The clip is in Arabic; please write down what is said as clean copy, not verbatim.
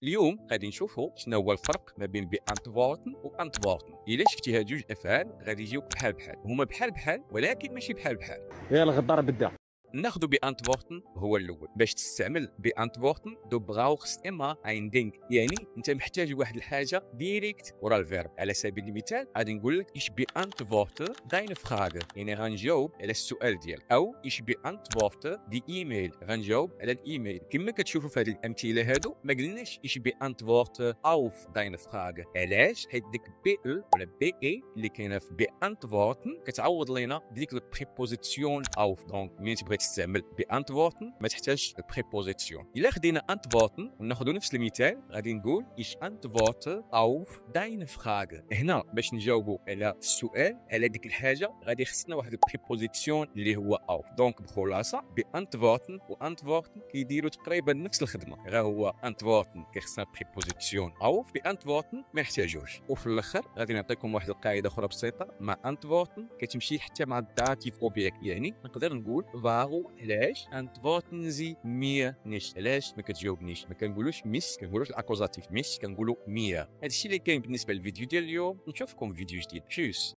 اليوم غادي نشوفوا شنو هو الفرق ما بين بانتفورتن وانتفورتن. الا شفتي هاد جوج افعال غادي يجيوك بحال بحال، هما بحال بحال ولكن ماشي بحال بحال. يا الغدار بدا. ناخذ بانتفورتن هو الاول. باش تستعمل بانتفورتن دو براوخست اما ein Ding، يعني انت محتاج واحد الحاجه ديريكت ورا الفيرب. على سبيل المثال غادي نقول لك ich beantworte deine Frage، يعني غنجاوب على السؤال ديالك، او ich beantworte die E-Mail، غنجاوب على الايميل. كما كتشوفوا في هذه الامثله هادو ما قلناش ich beantworte auf deine Frage. علاش؟ حيت ديك بي او ولا بي اي اللي كاينه في beantworten كتعوض لينا ديك البريبوزيسيون auf. دونك ملي تبغي تستعمل بانتفورتن ما تحتاجش البريبوزيسيون. الا خدينا انتفورتن وناخذ نفس المثال غادي نقول ich antworte auf deine Frage. هنا باش نجاوبوا على السؤال على ديك الحاجه غادي خصنا واحد البريبوزيسيون اللي هو auf. دونك بخلاصه بانتفورتن وانتفورتن كيديروا تقريبا نفس الخدمه، غير هو انتفورتن كيخصنا بريبوزيسيون auf، بانتفورتن ما يحتاجوش. وفي الاخر غادي نعطيكم واحد القاعده اخرى بسيطه. مع انتفورتن كتمشي حتى مع الداتيف اوبجيكت، يعني نقدر نقول واغو علاش antworten Sie mir nicht، علاش ما كتجاوبنيش. ما كنقولوش ميس، كنقولوش الاكوزاتيف ميس، كنقولوا مير. هادشي اللي كاين بالنسبه للفيديو ديال اليوم. نشوفكم في فيديو جديد. تشوس.